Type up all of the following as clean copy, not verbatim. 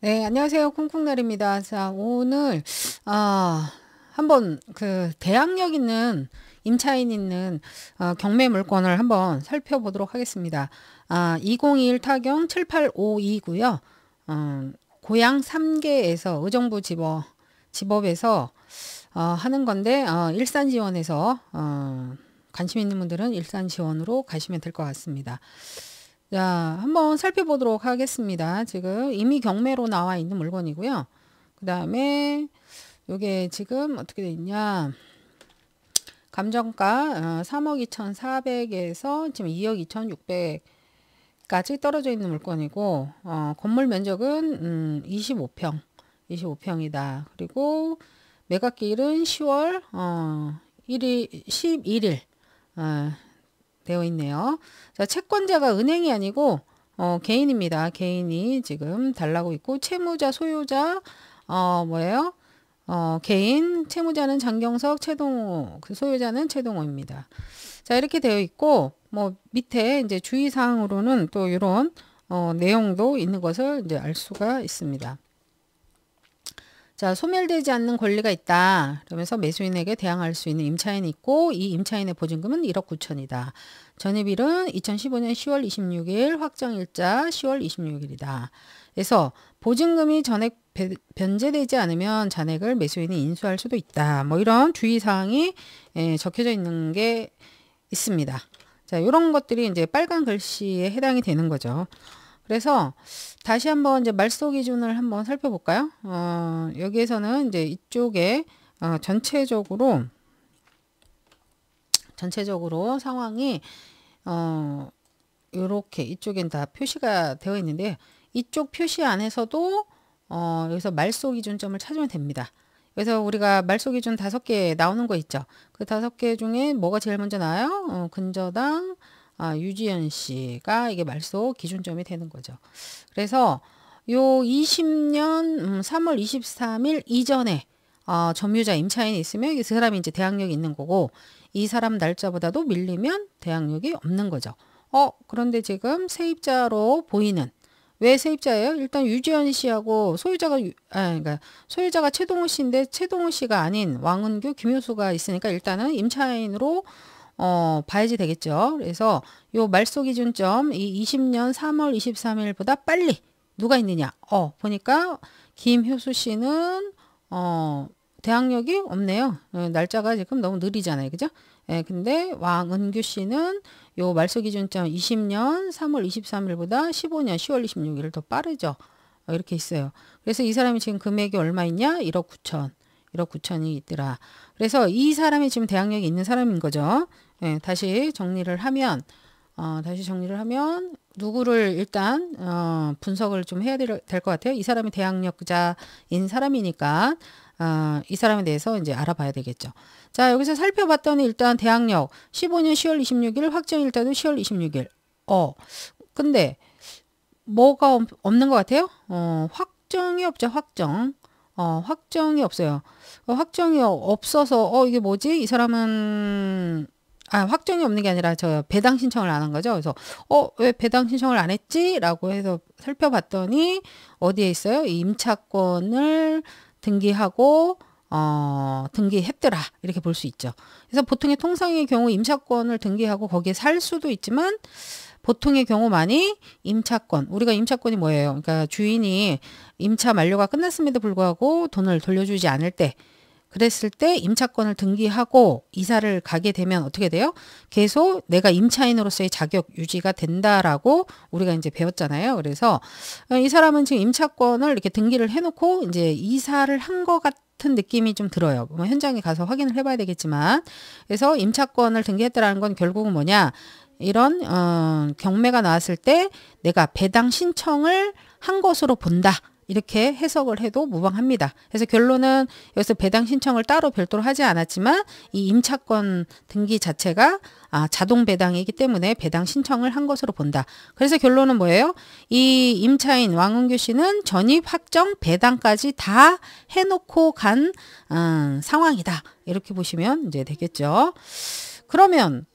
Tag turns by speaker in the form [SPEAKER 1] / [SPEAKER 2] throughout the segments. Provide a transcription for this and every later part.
[SPEAKER 1] 네, 안녕하세요. 콩콩날입니다. 자, 오늘, 한번 대항력 있는, 임차인 있는, 경매 물건을 한번 살펴보도록 하겠습니다. 2021 타경 7852고요. 고양 3개에서 의정부 지법에서, 하는 건데, 일산 지원에서, 관심 있는 분들은 일산 지원으로 가시면 될 것 같습니다. 자, 한번 살펴보도록 하겠습니다. 지금 이미 경매로 나와 있는 물건이고요. 그 다음에 요게 지금 어떻게 돼 있냐. 감정가 3억 2,400에서 지금 2억 2,600까지 떨어져 있는 물건이고, 건물 면적은 25평이다. 그리고 매각기일은 10월 11일 되어 있네요. 자, 채권자가 은행이 아니고 개인입니다. 개인이 지금 달라고 있고 채무자, 소유자 뭐예요? 개인, 채무자는 장경석, 최동호, 그 소유자는 최동호입니다. 자, 이렇게 되어 있고 뭐 밑에 이제 주의사항으로는 또 이런 내용도 있는 것을 이제 알 수가 있습니다. 자, 소멸되지 않는 권리가 있다. 그러면서 매수인에게 대항할 수 있는 임차인이 있고 이 임차인의 보증금은 1억 9천이다. 전입일은 2015년 10월 26일, 확정일자 10월 26일이다. 그래서 보증금이 전액 변제되지 않으면 잔액을 매수인이 인수할 수도 있다. 뭐 이런 주의사항이 적혀져 있는 게 있습니다. 자, 이런 것들이 이제 빨간 글씨에 해당이 되는 거죠. 그래서 다시 한번 이제 말소 기준을 한번 살펴볼까요? 여기에서는 이제 이쪽에 전체적으로 상황이 요렇게 이쪽엔 다 표시가 되어 있는데 이쪽 표시 안에서도 여기서 말소 기준점을 찾으면 됩니다. 그래서 우리가 말소 기준 5개 나오는 거 있죠. 그 5개 중에 뭐가 제일 먼저 나와요? 근저당 유지연 씨가 이게 말소 기준점이 되는 거죠. 그래서 요 20년 3월 23일 이전에 점유자 임차인이 있으면 그 사람이 이제 대항력이 있는 거고 이 사람 날짜보다도 밀리면 대항력이 없는 거죠. 그런데 지금 세입자로 보이는 왜 세입자예요? 일단 유지연 씨하고 그러니까 소유자가 최동호 씨인데 최동호 씨가 아닌 왕은규, 김효수가 있으니까 일단은 임차인으로 봐야지 되겠죠. 그래서 요 말소 기준점 이 20년 3월 23일보다 빨리 누가 있느냐? 보니까 김효수 씨는 대항력이 없네요. 날짜가 지금 너무 느리잖아요. 그죠? 근데 왕은규 씨는 요 말소 기준점 20년 3월 23일보다 15년 10월 26일 더 빠르죠. 이렇게 있어요. 그래서 이 사람이 지금 금액이 얼마 있냐? 1억 9천. 1억 9천이 있더라. 그래서 이 사람이 지금 대항력이 있는 사람인 거죠. 다시 정리를 하면 누구를 일단 분석을 좀 해야 될 것 같아요. 이 사람이 대항력자인 사람이니까 이 사람에 대해서 이제 알아봐야 되겠죠. 자, 여기서 살펴봤더니 일단 대항력 15년 10월 26일, 확정일자도 10월 26일. 근데 뭐가 없는 것 같아요? 확정이 없죠. 확정이 없어요. 확정이 없어서 이게 뭐지? 이 사람은 확정이 없는 게 아니라 저 배당 신청을 안 한 거죠. 그래서 왜 배당 신청을 안 했지? 라고 해서 살펴봤더니 어디에 있어요? 이 임차권을 등기하고 등기했더라. 이렇게 볼 수 있죠. 그래서 보통의 통상의 경우 임차권을 등기하고 거기에 살 수도 있지만 보통의 경우 많이 우리가 임차권이 뭐예요? 그러니까 주인이 임차 만료가 끝났음에도 불구하고 돈을 돌려주지 않을 때 그랬을 때 임차권을 등기하고 이사를 가게 되면 어떻게 돼요? 계속 내가 임차인으로서의 자격 유지가 된다라고 우리가 이제 배웠잖아요. 그래서 이 사람은 지금 임차권을 이렇게 등기를 해놓고 이제 이사를 한 것 같은 느낌이 좀 들어요. 뭐 현장에 가서 확인을 해봐야 되겠지만, 그래서 임차권을 등기했다라는 건 결국은 뭐냐? 이런 경매가 나왔을 때 내가 배당 신청을 한 것으로 본다. 이렇게 해석을 해도 무방합니다. 그래서 결론은 여기서 배당 신청을 따로 별도로 하지 않았지만 이 임차권 등기 자체가 자동 배당이기 때문에 배당 신청을 한 것으로 본다. 그래서 결론은 뭐예요? 이 임차인 왕은규 씨는 전입, 확정, 배당까지 다 해놓고 간 상황이다. 이렇게 보시면 이제 되겠죠. 그러면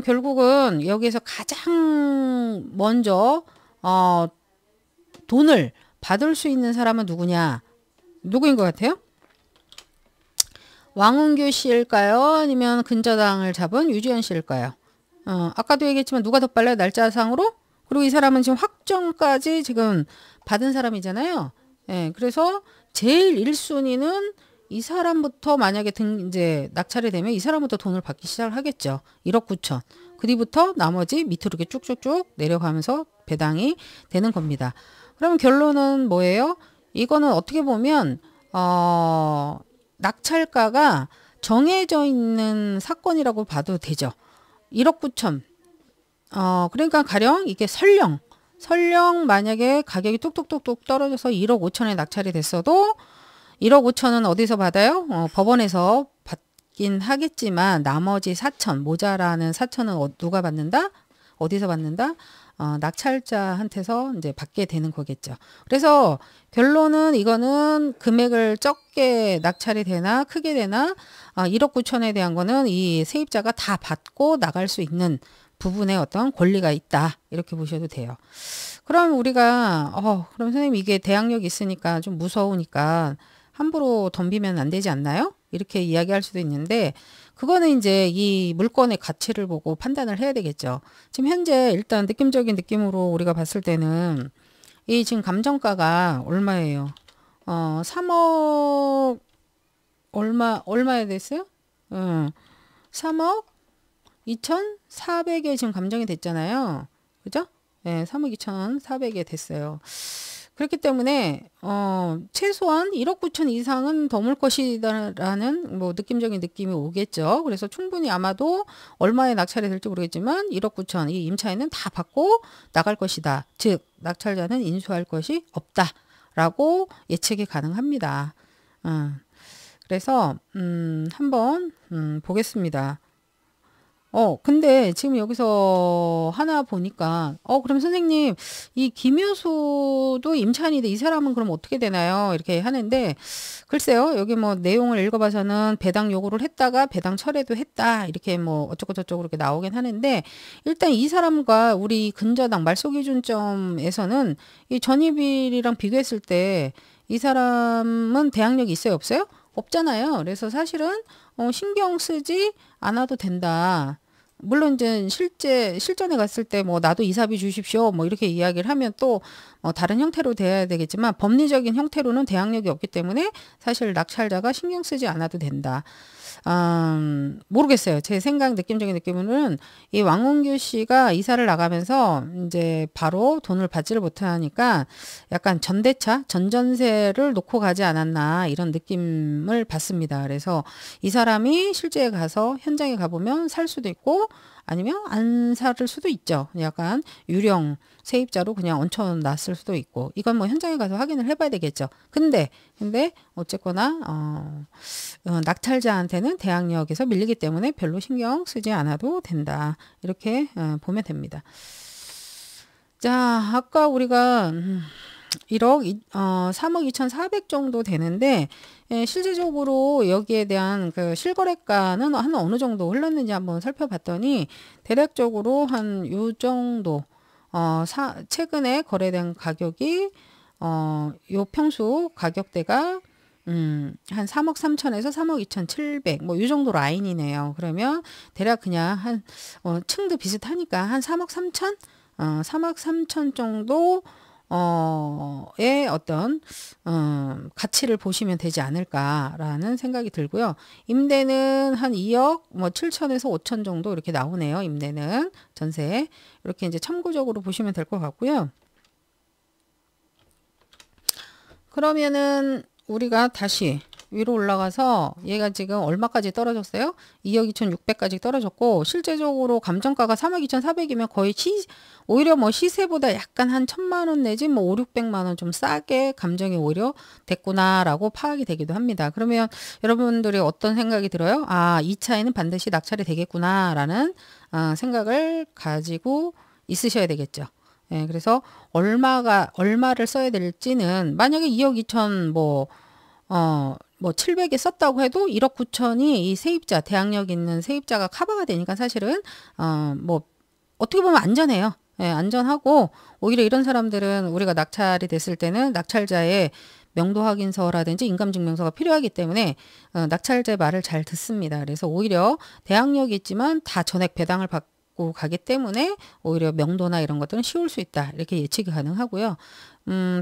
[SPEAKER 1] 결국은 여기에서 가장 먼저 돈을 받을 수 있는 사람은 누구냐? 누구인 것 같아요? 왕은규 씨일까요? 아니면 근저당을 잡은 유지연 씨일까요? 아까도 얘기했지만 누가 더 빨라요? 날짜상으로? 그리고 이 사람은 지금 확정까지 지금 받은 사람이잖아요. 예, 그래서 제일 1순위는 이 사람부터 만약에 이제 낙찰이 되면 이 사람부터 돈을 받기 시작을 하겠죠. 1억 9천. 그 뒤부터 나머지 밑으로 이렇게 쭉쭉쭉 내려가면서 배당이 되는 겁니다. 그럼 결론은 뭐예요? 이거는 어떻게 보면 낙찰가가 정해져 있는 사건이라고 봐도 되죠. 1억 9천. 그러니까 가령 이게 설령 만약에 가격이 뚝뚝뚝뚝 떨어져서 1억 5천에 낙찰이 됐어도 1억 5천은 어디서 받아요? 법원에서 받긴 하겠지만 나머지 4천, 모자라는 4천은 누가 받는다? 어디서 받는다? 낙찰자한테서 이제 받게 되는 거겠죠. 그래서 결론은 이거는 금액을 적게 낙찰이 되나 크게 되나 1억 9천에 대한 거는 이 세입자가 다 받고 나갈 수 있는 부분에 어떤 권리가 있다. 이렇게 보셔도 돼요. 그럼 우리가 그럼 선생님 이게 대항력이 있으니까 좀 무서우니까 함부로 덤비면 안 되지 않나요? 이렇게 이야기할 수도 있는데 그거는 이제 이 물건의 가치를 보고 판단을 해야 되겠죠. 지금 현재 일단 느낌적인 느낌으로 우리가 봤을 때는 이 지금 감정가가 얼마예요? 3억 얼마에 됐어요? 3억 2,400에 지금 감정이 됐잖아요. 그죠? 네, 3억 2,400에 됐어요. 그렇기 때문에 최소한 1억 9천 이상은 넘을 것이라는 뭐 느낌적인 느낌이 오겠죠. 그래서 충분히 아마도 얼마에 낙찰이 될지 모르겠지만 1억 9천 이 임차인은 다 받고 나갈 것이다. 즉 낙찰자는 인수할 것이 없다라고 예측이 가능합니다. 그래서 한번 보겠습니다. 근데 지금 여기서 하나 보니까, 그럼 선생님, 이 김효수도 임차인인데 이 사람은 그럼 어떻게 되나요? 이렇게 하는데, 글쎄요, 여기 뭐 내용을 읽어봐서는 배당 요구를 했다가 배당 철회도 했다. 이렇게 뭐 어쩌고 저쩌고 이렇게 나오긴 하는데, 일단 이 사람과 우리 근저당 말소기준점에서는 이 전입일이랑 비교했을 때 이 사람은 대항력이 있어요? 없어요? 없잖아요. 그래서 사실은 신경 쓰지 않아도 된다. 물론 이제 실전에 갔을 때 뭐 나도 이사비 주십시오 뭐 이렇게 이야기를 하면 또 다른 형태로 돼야 되겠지만 법리적인 형태로는 대항력이 없기 때문에 사실 낙찰자가 신경 쓰지 않아도 된다. 모르겠어요. 제 생각 느낌적인 느낌으로는 이 왕은규 씨가 이사를 나가면서 이제 바로 돈을 받지를 못하니까 약간 전전세를 놓고 가지 않았나 이런 느낌을 받습니다. 그래서 이 사람이 실제에 가서 현장에 가보면 살 수도 있고 아니면 안 살 수도 있죠. 약간 유령 세입자로 그냥 얹혀놨을 수도 있고 이건 뭐 현장에 가서 확인을 해봐야 되겠죠. 근데 어쨌거나 낙찰자한테는 대항력에서 밀리기 때문에 별로 신경 쓰지 않아도 된다. 이렇게 보면 됩니다. 자, 아까 우리가 3억 2,400 정도 되는데 실질적으로 여기에 대한 그 실거래가는 한 어느 정도 흘렀는지 한번 살펴봤더니 대략적으로 한 요 정도 최근에 거래된 가격이 요 평수 가격대가 한 3억 3천에서 3억 2,700 뭐 이 정도 라인이네요. 그러면 대략 그냥 한 층도 비슷하니까 한 3억 3천 3억 3천 정도 의 어떤 가치를 보시면 되지 않을까라는 생각이 들고요. 임대는 한 2억 뭐 7천에서 5천 정도 이렇게 나오네요. 임대는 전세 이렇게 이제 참고적으로 보시면 될 것 같고요. 그러면은 우리가 다시 위로 올라가서 얘가 지금 얼마까지 떨어졌어요? 2억 2,600까지 떨어졌고 실제적으로 감정가가 3억 2,400이면 거의 오히려 뭐 시세보다 약간 한 1,000만 원 내지 뭐 5, 600만 원 좀 싸게 감정이 오히려 됐구나라고 파악이 되기도 합니다. 그러면 여러분들이 어떤 생각이 들어요? 이 차에는 반드시 낙찰이 되겠구나라는 생각을 가지고 있으셔야 되겠죠. 예, 그래서 얼마를 써야 될지는 만약에 2억 2천 뭐 700에 썼다고 해도 1억 9천이 이 세입자, 대항력 있는 세입자가 커버가 되니까 사실은, 뭐, 어떻게 보면 안전해요. 예, 안전하고 오히려 이런 사람들은 우리가 낙찰이 됐을 때는 낙찰자의 명도 확인서라든지 인감증명서가 필요하기 때문에 낙찰자의 말을 잘 듣습니다. 그래서 오히려 대항력이 있지만 다 전액 배당을 받고 가기 때문에 오히려 명도나 이런 것들은 쉬울 수 있다. 이렇게 예측이 가능하고요.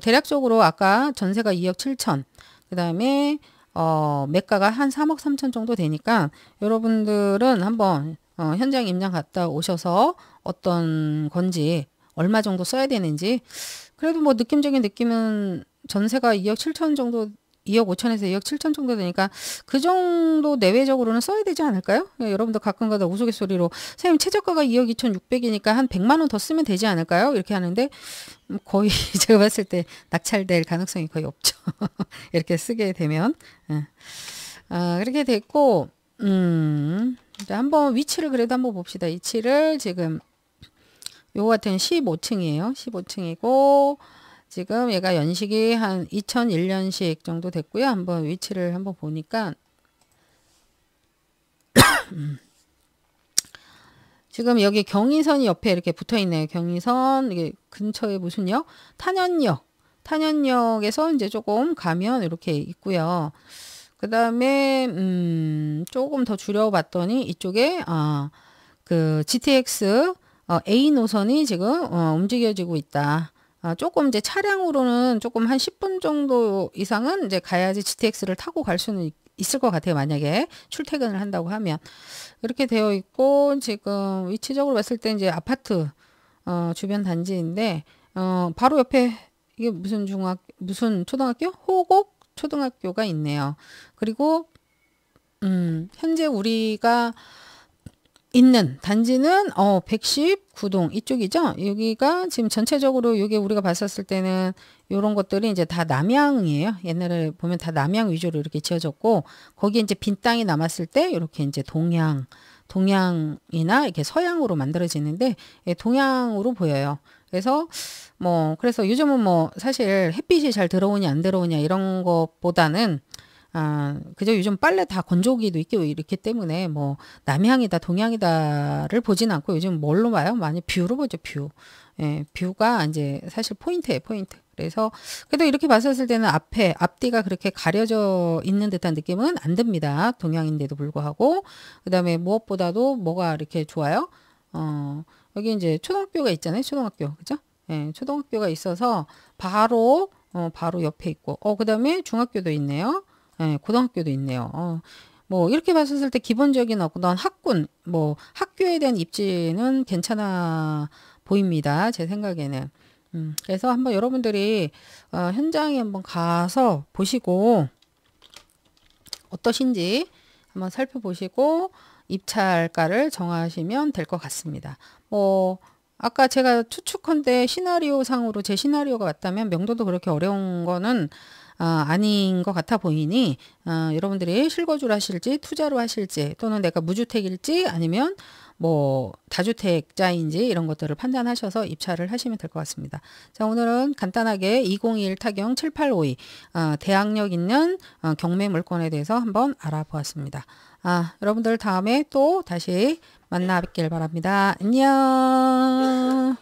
[SPEAKER 1] 대략적으로 아까 전세가 2억 7천, 그 다음에 매가가 한 3억 3천 정도 되니까 여러분들은 한번 현장 임장 갔다 오셔서 어떤 건지 얼마 정도 써야 되는지, 그래도 뭐 느낌적인 느낌은 전세가 2억 7천 정도, 2억 5천에서 2억 7천 정도 되니까 그 정도 내외적으로는 써야 되지 않을까요? 여러분들 가끔가다 우스갯소리로 선생님 최저가가 2억 2천 6백이니까 한 100만 원 더 쓰면 되지 않을까요? 이렇게 하는데 거의 제가 봤을 때 낙찰될 가능성이 거의 없죠. 이렇게 쓰게 되면. 그렇게 됐고, 한번 위치를 그래도 한번 봅시다. 위치를 지금 요거 같은 15층이에요. 15층이고 지금 얘가 연식이 한 2001년식 정도 됐고요. 한번 위치를 한번 보니까 지금 여기 경의선이 옆에 이렇게 붙어 있네요. 경의선, 이게 근처에 무슨 역? 탄현역. 탄현역에서 이제 조금 가면 이렇게 있고요. 그 다음에 조금 더 줄여봤더니 이쪽에 그 GTX A 노선이 지금 움직여지고 있다. 조금 이제 차량으로는 조금 한 10분 정도 이상은 이제 가야지 GTX를 타고 갈 수는 있을 것 같아요. 만약에 출퇴근을 한다고 하면. 이렇게 되어 있고, 지금 위치적으로 봤을 때 이제 아파트, 주변 단지인데, 바로 옆에 이게 무슨 초등학교? 호곡 초등학교가 있네요. 그리고, 현재 우리가 있는 단지는 119동 이쪽이죠. 여기가 지금 전체적으로 여기 우리가 봤었을 때는 이런 것들이 이제 다 남향이에요. 옛날에 보면 다 남향 위주로 이렇게 지어졌고 거기에 이제 빈 땅이 남았을 때 이렇게 이제 동향이나 이렇게 서향으로 만들어지는데 동향으로 보여요. 그래서 그래서 요즘은 사실 햇빛이 잘 들어오냐 안 들어오냐 이런 것보다는 그저 요즘 빨래 다 건조기도 있고 이렇기 때문에 남향이다 동향이다를 보진 않고 요즘 뭘로 봐요? 많이 뷰로 보죠, 뷰. 예, 뷰가 이제 사실 포인트예요, 포인트. 그래서 그래도 이렇게 봤었을 때는 앞뒤가 그렇게 가려져 있는 듯한 느낌은 안 듭니다. 동향인데도 불구하고. 그다음에 무엇보다도 뭐가 이렇게 좋아요? 여기 이제 초등학교가 있잖아요, 초등학교. 그죠? 예, 초등학교가 있어서 바로 옆에 있고, 그다음에 중학교도 있네요. 네, 고등학교도 있네요. 이렇게 봤을 때 기본적인 어떤 학교에 대한 입지는 괜찮아 보입니다. 제 생각에는. 그래서 한번 여러분들이, 현장에 한번 가서 보시고, 어떠신지 한번 살펴보시고, 입찰가를 정하시면 될 것 같습니다. 아까 제가 추측컨대 시나리오 상으로 제 시나리오가 맞다면 명도도 그렇게 어려운 거는 아닌 것 같아 보이니 여러분들이 실거주를 하실지 투자로 하실지 또는 내가 무주택일지 아니면 다주택자인지 이런 것들을 판단하셔서 입찰을 하시면 될 것 같습니다. 자, 오늘은 간단하게 2021 타경 7852 대항력 있는 경매 물건에 대해서 한번 알아보았습니다. 여러분들 다음에 또 다시 만나 뵙길 바랍니다. 안녕.